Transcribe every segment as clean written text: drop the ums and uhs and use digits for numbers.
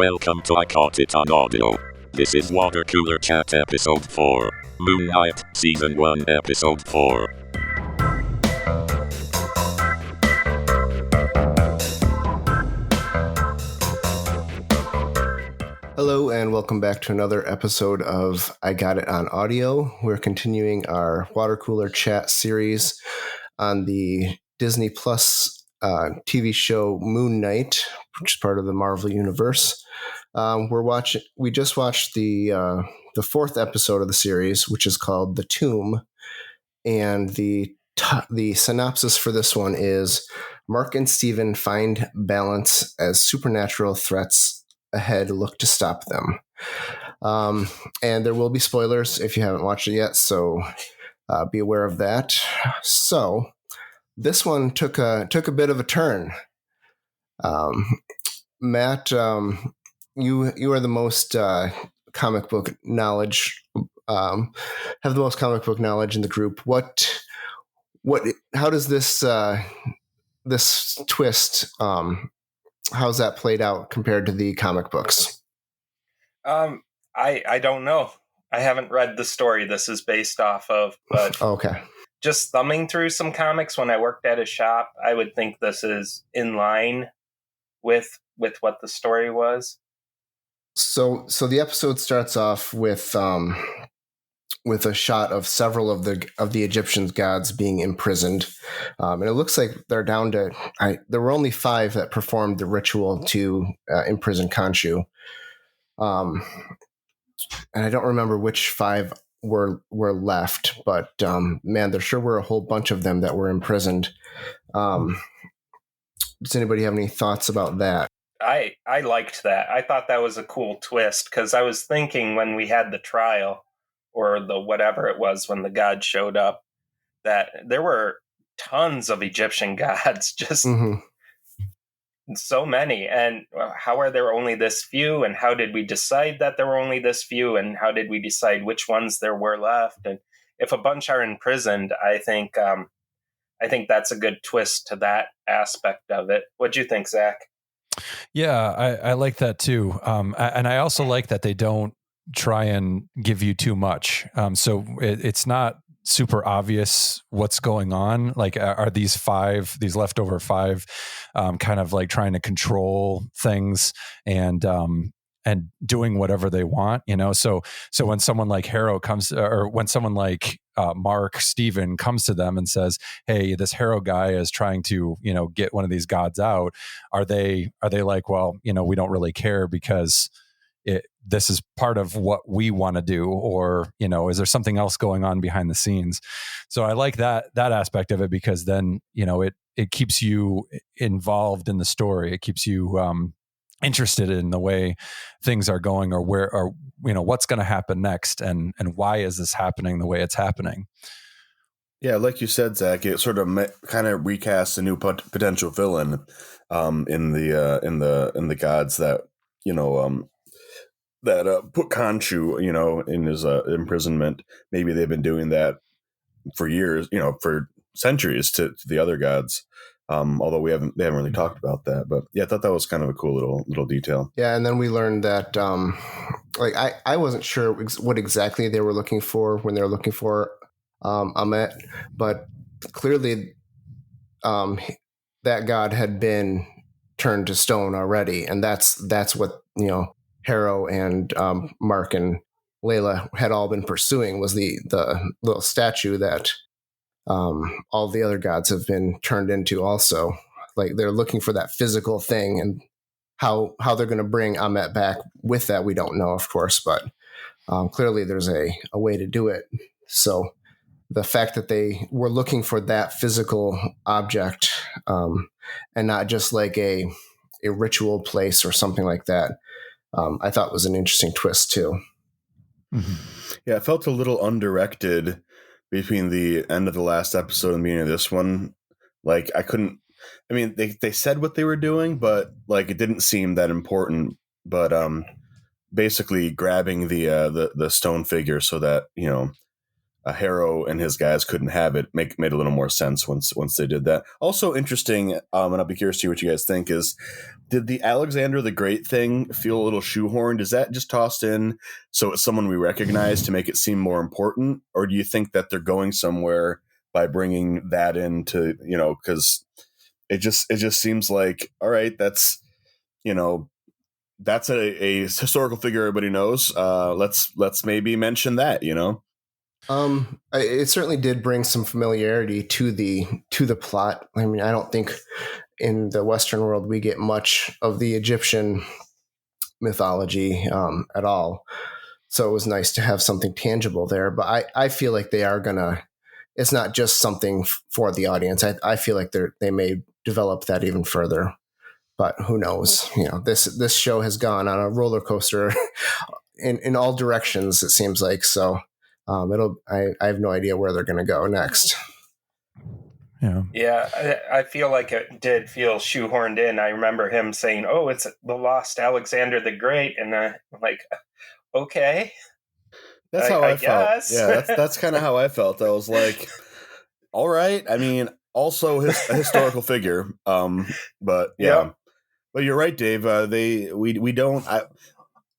welcome to I Caught It on Audio. This is Water Cooler Chat Episode 4, Moon Knight, Season 1, Episode 4. Hello and welcome back to another episode of I Got It on Audio. We're continuing our Water Cooler Chat series on the Disney Plus TV show Moon Knight, which is part of the Marvel Universe. We just watched the fourth episode of the series, which is called The Tomb, and the synopsis for this one is: Mark and Steven find balance as supernatural threats ahead look to stop them. And there will be spoilers if you haven't watched it yet, so be aware of that. So this one took a bit of a turn. Matt, you are the most comic book knowledge, have the most comic book knowledge in the group. How does this twist, how's that played out compared to the comic books? I don't know. I haven't read the story this is based off of, but okay. Just thumbing through some comics when I worked at a shop, I would think this is in line with what the story was. So the episode starts off with a shot of several of the Egyptian gods being imprisoned, and it looks like they're down to. There were only 5 that performed the ritual to imprison Khonshu, and I don't remember which 5 were left, but man, there sure were a whole bunch of them that were imprisoned. Does anybody have any thoughts about that? I liked that. I thought that was a cool twist, because I was thinking when we had the trial, or the whatever it was when the gods showed up, that there were tons of Egyptian gods, just so many. And how are there only this few? And how did we decide that there were only this few? And how did we decide which ones there were left? And if a bunch are imprisoned, I think that's a good twist to that aspect of it. What'd you think, Zach? Yeah, I like that too. And I also like that they don't try and give you too much. So it's not super obvious what's going on. Like, are these leftover 5 kind of like trying to control things and doing whatever they want, you know? So when someone like Harrow comes, or when someone like Mark Steven comes to them and says, hey, this Harrow guy is trying to, get one of these gods out, are they like, well, we don't really care because this is part of what we want to do, or is there something else going on behind the scenes? So I like that aspect of it, because then it keeps you involved in the story. It keeps you interested in the way things are going, or where, or what's going to happen next, and why is this happening the way it's happening. Yeah, like you said, Zach, it sort of kind of recasts a new potential villain in the gods that that put Khonshu, in his imprisonment. Maybe they've been doing that for years, for centuries to the other gods. Although they haven't really talked about that. But yeah, I thought that was kind of a cool little detail. Yeah, and then we learned that, I wasn't sure what exactly they were looking for when they were looking for Ammit, but clearly that god had been turned to stone already, and that's what Harrow and Mark and Layla had all been pursuing, was the little statue that all the other gods have been turned into also. Like, they're looking for that physical thing, and how they're going to bring Ammit back with that, we don't know, of course, but clearly there's a way to do it. So the fact that they were looking for that physical object, and not just like a ritual place or something like that, I thought was an interesting twist too. Mm-hmm. Yeah, it felt a little undirected between the end of the last episode and the beginning of this one. Like, they said what they were doing, but like, it didn't seem that important. But basically grabbing the stone figure so that Harrow and his guys couldn't have it made a little more sense once they did that. Also interesting, and I'll be curious to see what you guys think, is did the Alexander the Great thing feel a little shoehorned? Is that just tossed in so it's someone we recognize to make it seem more important? Or do you think that they're going somewhere by bringing that into, because it just seems like, all right, that's, that's a historical figure everybody knows. Let's maybe mention that, It certainly did bring some familiarity to the plot. I mean, I don't think in the Western world we get much of the Egyptian mythology at all. So it was nice to have something tangible there. But I feel like they are gonna. It's not just something for the audience. I feel like they may develop that even further. But who knows? This show has gone on a roller coaster in all directions. It seems like so. I have no idea where they're going to go next. Yeah, I feel like it did feel shoehorned in. I remember him saying, "Oh, it's the lost Alexander the Great," and I'm like, okay. That's how I felt. Guess. Yeah, that's kind of how I felt. I was like, all right. I mean, also a historical figure. But yeah. Yep. But you're right, Dave. We don't.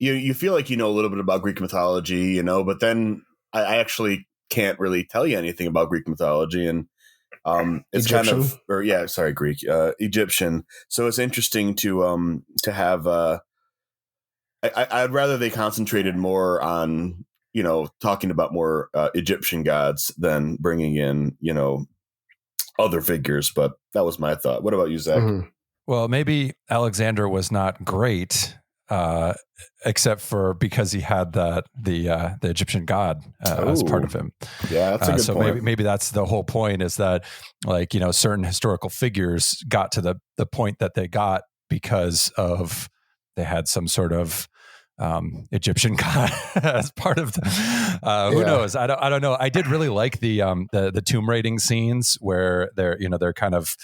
You feel like you know a little bit about Greek mythology, but then I actually can't really tell you anything about Greek mythology, and it's Egyptian? Greek, Egyptian. So it's interesting to have. I'd rather they concentrated more on talking about more Egyptian gods than bringing in other figures. But that was my thought. What about you, Zach? Mm-hmm. Well, maybe Alexander was not great, except for because he had the Egyptian god as part of him. Yeah, that's a good point. So maybe that's the whole point, is that certain historical figures got to the point that they got because of they had some sort of Egyptian god as part of them. Who knows? I don't know. I did really like the tomb raiding scenes where they're kind of,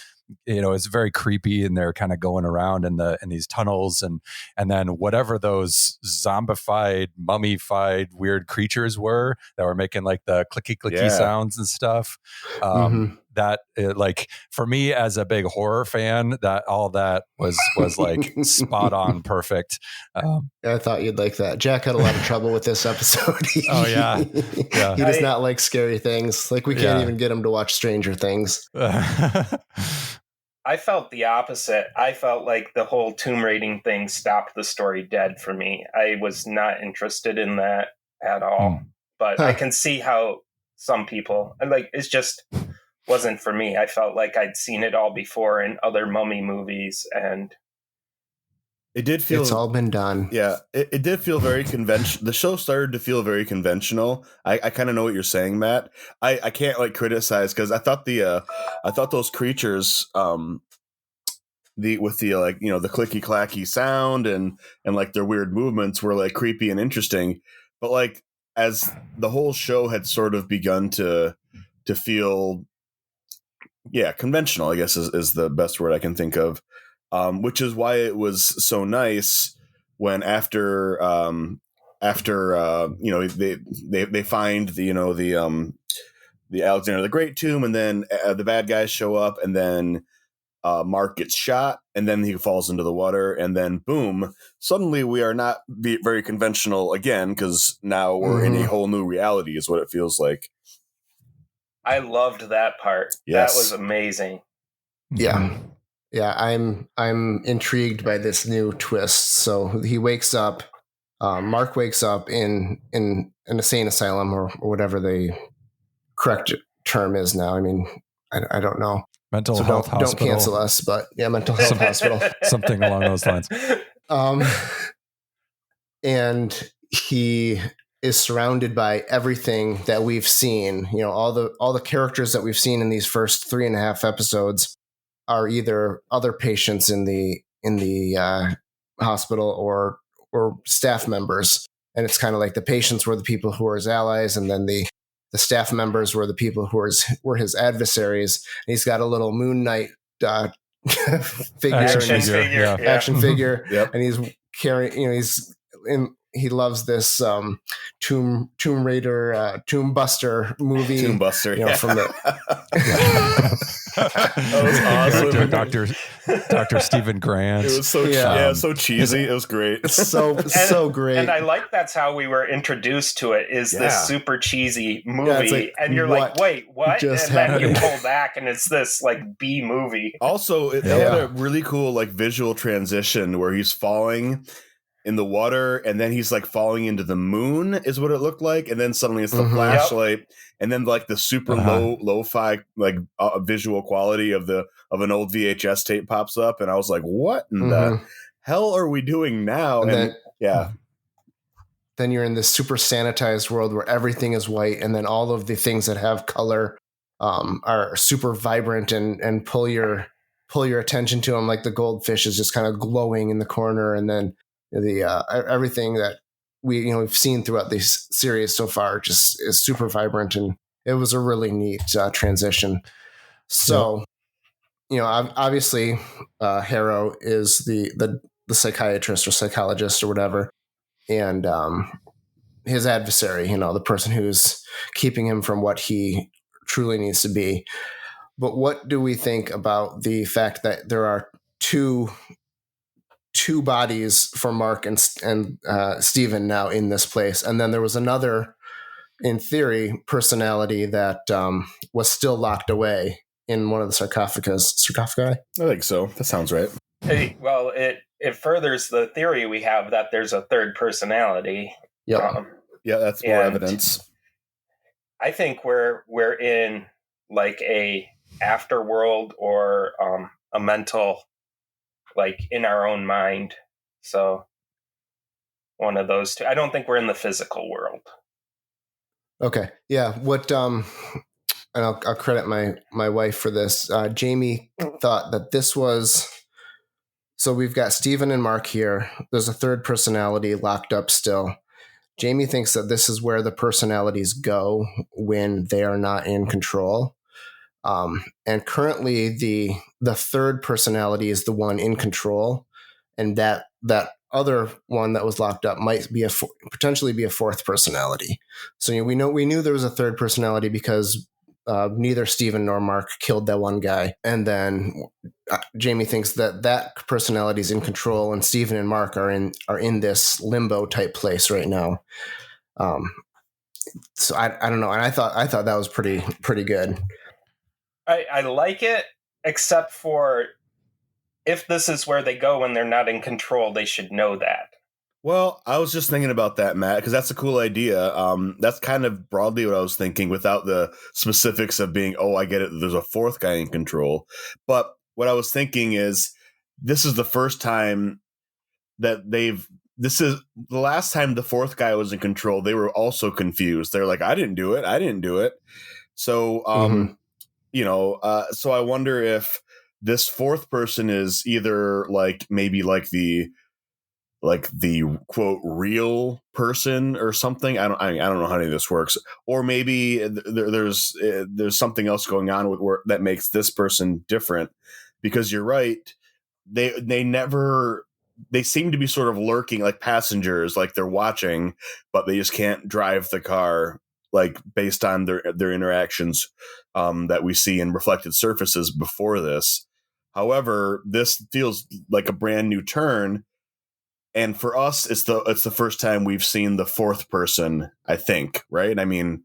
it's very creepy, and they're kind of going around in these tunnels, and then whatever those zombified, mummified, weird creatures were that were making like the clicky sounds and stuff. That like for me as a big horror fan, that all that was like spot on, perfect. I thought you'd like that. Jack had a lot of trouble with this episode. Oh yeah. He does not like scary things. Like we can't even get him to watch Stranger Things. I felt the opposite. I felt like the whole tomb raiding thing stopped the story dead for me. I was not interested in that at all. But I can see how some people, it's just wasn't for me. I felt like I'd seen it all before in other mummy movies, and it did feel it's all been done. Yeah, it did feel very conventional. The show started to feel very conventional. I kind of know what you're saying, Matt. I can't criticize, because I thought those creatures the clicky clacky sound and their weird movements were creepy and interesting, but as the whole show had sort of begun to feel conventional, I guess is the best word I can think of. Which is why it was so nice when after they find the Alexander the Great tomb, and then the bad guys show up, and then Mark gets shot, and then he falls into the water, and then boom, suddenly we are not very conventional again, because now we're in a whole new reality is what it feels like. I loved that part. Yes. That was amazing. Yeah. Yeah, I'm intrigued by this new twist. So he wakes up, Mark wakes up in an insane asylum, or whatever the correct term is now. I mean, I don't know. Mental health hospital. Don't cancel us, but mental health hospital. Something along those lines. And he is surrounded by everything that we've seen. All the characters that we've seen in these first 3.5 episodes are either other patients in the hospital or staff members. And it's kind of like the patients were the people who were his allies, and then the staff members were the people who were his adversaries. And he's got a little Moon Knight figure, action figure, Yep. And he's carrying. He loves this Tomb Raider, Tomb Buster movie. Tomb Buster, from the was awesome. Dr. Stephen Grant. It was so so cheesy. It was great. It's so great. And I like that's how we were introduced to it, is this super cheesy movie. Yeah, it's like, and you're like, wait, what? just And then you happened? pull back and it's this like B movie. Also, it had a really cool like visual transition where he's falling in the water and then he's like falling into the moon is what it looked like, and then suddenly it's the flashlight and then like the super lo-fi like visual quality of an old VHS tape pops up, and I was like, what in the hell are we doing now? And then you're in this super sanitized world where everything is white, and then all of the things that have color are super vibrant and pull your attention to them. Like the goldfish is just kind of glowing in the corner, and then the everything that we've seen throughout this series so far just is super vibrant, and it was a really neat transition. So, obviously, Harrow is the psychiatrist or psychologist or whatever, and his adversary, the person who's keeping him from what he truly needs to be. But what do we think about the fact that there are two bodies for Mark and Stephen now in this place, and then there was another, in theory, personality that was still locked away in one of the sarcophagi? I think so. That sounds right. Well, it furthers the theory we have that there's a third personality. Yep. Yeah, that's more evidence. I think we're in like a afterworld or a mental, like in our own mind. So one of those two. I don't think we're in the physical world. Okay. Yeah. What and I'll credit my wife for this. Jamie thought that this was, so we've got Stephen and Mark here. There's a third personality locked up still. Jamie thinks that this is where the personalities go when they are not in control. And currently the third personality is the one in control, and that other one that was locked up might be potentially be a fourth personality. So we knew there was a third personality because neither Stephen nor Mark killed that one guy, and then Jamie thinks that personality is in control, and Stephen and Mark are in this limbo type place right now. So I don't know, and I thought that was pretty good. I like it, except for if this is where they go when they're not in control, they should know that. Well, I was just thinking about that, Matt, because that's a cool idea. That's kind of broadly what I was thinking without the specifics of being, I get it, there's a fourth guy in control. But what I was thinking is this is the first time that this is the last time the fourth guy was in control. They were also confused. They're like, I didn't do it. So, so I wonder if this fourth person is either like maybe like the quote real person or something. I don't know how any of this works, or maybe there's something else going on with that makes this person different. Because you're right, they seem to be sort of lurking like passengers, like they're watching, but they just can't drive the car, like based on their interactions that we see in reflected surfaces before this. However, this feels like a brand new turn. And for us, it's the first time we've seen the fourth person, I think, right? I mean,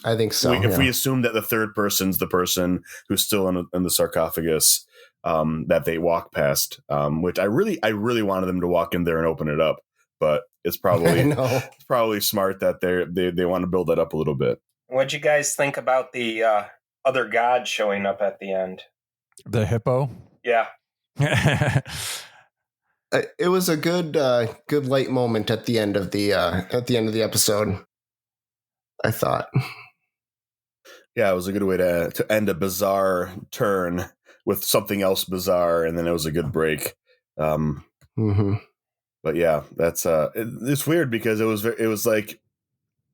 I think so. If we assume that the third person's the person who's still in the sarcophagus that they walk past, which I really wanted them to walk in there and open it up, but it's probably smart that they want to build that up a little bit. What'd you guys think about the other god showing up at the end? The hippo? Yeah. It was a good light moment at the end of the episode, I thought. Yeah, it was a good way to end a bizarre turn with something else bizarre, and then it was a good break. But yeah, that's it's weird because it was like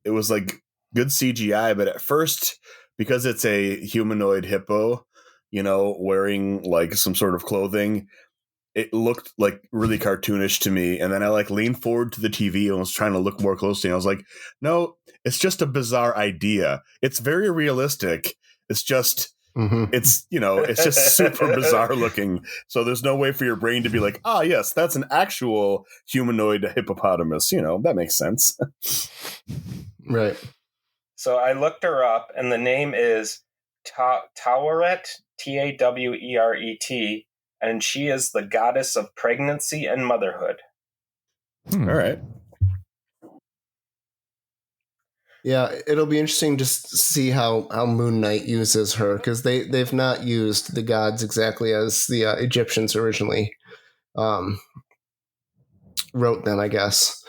good CGI, but at first, because it's a humanoid hippo, wearing like some sort of clothing, it looked like really cartoonish to me. And then I like leaned forward to the TV and was trying to look more closely. And I was like, no, it's just a bizarre idea. It's very realistic. It's just Mhm. It's, it's just super bizarre looking. So there's no way for your brain to be like, yes, that's an actual humanoid hippopotamus. That makes sense. Right. So I looked her up, and the name is Taweret, Taweret, and she is the goddess of pregnancy and motherhood. All right. Yeah, it'll be interesting to see how Moon Knight uses her, because they've not used the gods exactly as the Egyptians originally wrote them, I guess,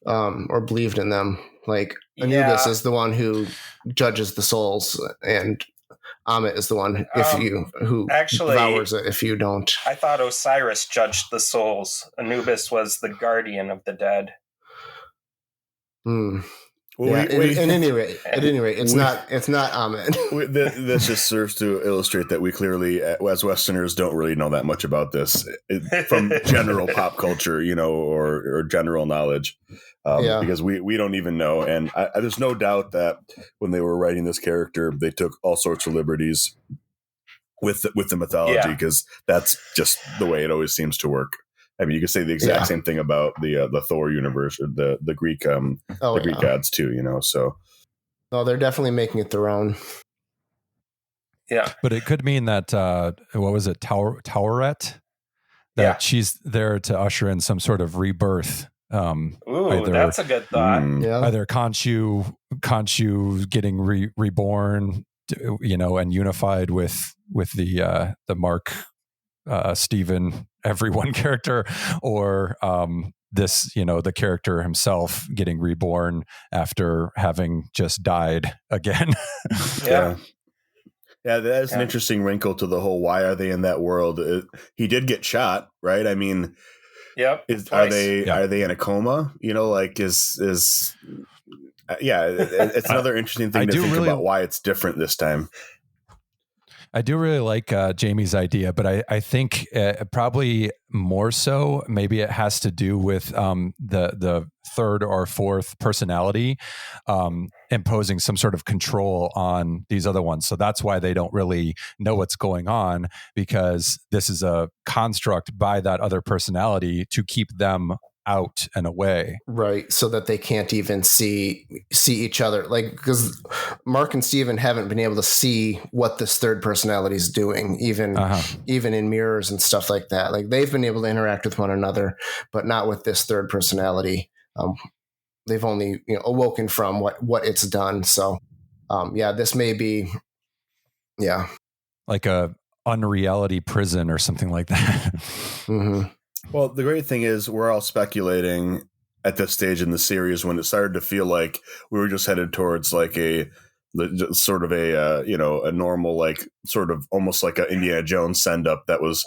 or believed in them. Like Anubis is the one who judges the souls, and Ammit is the one who actually devours it if you don't. I thought Osiris judged the souls. Anubis was the guardian of the dead. Hmm. Well, yeah, at any rate, it's not Ammit. This just serves to illustrate that we clearly, as Westerners, don't really know that much about this from general pop culture, or general knowledge, because we don't even know. And there's no doubt that when they were writing this character, they took all sorts of liberties with the mythology, because that's just the way it always seems to work. I mean, you could say the exact same thing about the Thor universe or the Greek Greek gods too. So, they're definitely making it their own. Yeah, but it could mean that what was it, Taweret? That she's there to usher in some sort of rebirth. Ooh, that's a good thought. Either Khonshu getting reborn, and unified with the Mark Steven everyone character, or this, the character himself getting reborn after having just died again. Yeah, that is an interesting wrinkle to the whole why are they in that world. He did get shot, right? I mean, yep. Are they in a coma? It's another interesting thing to think about why it's different this time. I do really like Jamie's idea, but I think probably more so, maybe it has to do with the third or fourth personality imposing some sort of control on these other ones. So that's why they don't really know what's going on, because this is a construct by that other personality to keep them out and away, right? So that they can't even see each other, like, because Mark and Steven haven't been able to see what this third personality is doing, even in mirrors and stuff like that. Like, they've been able to interact with one another, but not with this third personality. They've only awoken from what it's done. So this may be like a unreality prison or something like that. Mm-hmm. Well, the great thing is we're all speculating at this stage in the series when it started to feel like we were just headed towards like a normal, like sort of almost like a Indiana Jones send up that was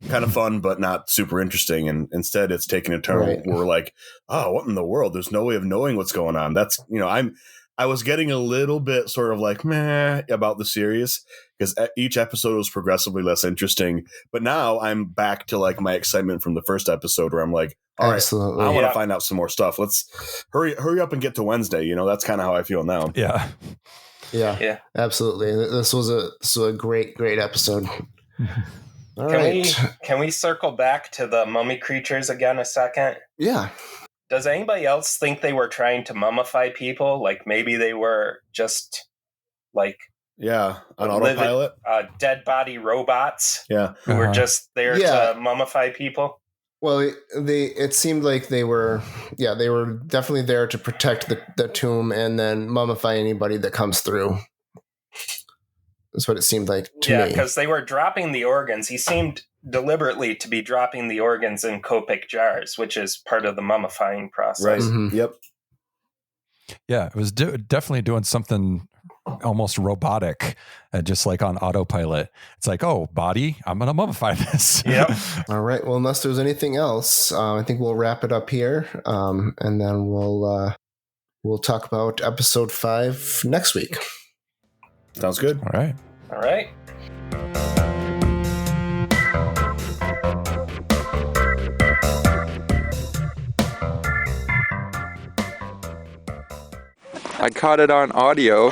kind of fun but not super interesting. And instead it's taking a turn where we're like, oh, what in the world? There's no way of knowing what's going on. That's, I was getting a little bit sort of like meh about the series because each episode was progressively less interesting. But now I'm back to like my excitement from the first episode where I'm like, all right, I want to find out some more stuff. Let's hurry up and get to Wednesday. That's kind of how I feel now. Yeah, absolutely. This was a great episode. All Can we circle back to the mummy creatures again a second? Yeah. Does anybody else think they were trying to mummify people? Like maybe they were just like on autopilot, dead body robots. Yeah, who were just there to mummify people. Well, it seemed like they were definitely there to protect the tomb and then mummify anybody that comes through. That's what it seemed like to me. Yeah, because they were dropping the organs. He seemed deliberately to be dropping the organs in Copic jars, which is part of the mummifying process. Right. Mm-hmm. Yep. Yeah, it was definitely doing something almost robotic, just like on autopilot. It's like, oh, body, I'm going to mummify this. Yep. All right. Well, unless there's anything else, I think we'll wrap it up here, and then we'll talk about episode 5 next week. Sounds good. All right. I caught it on audio.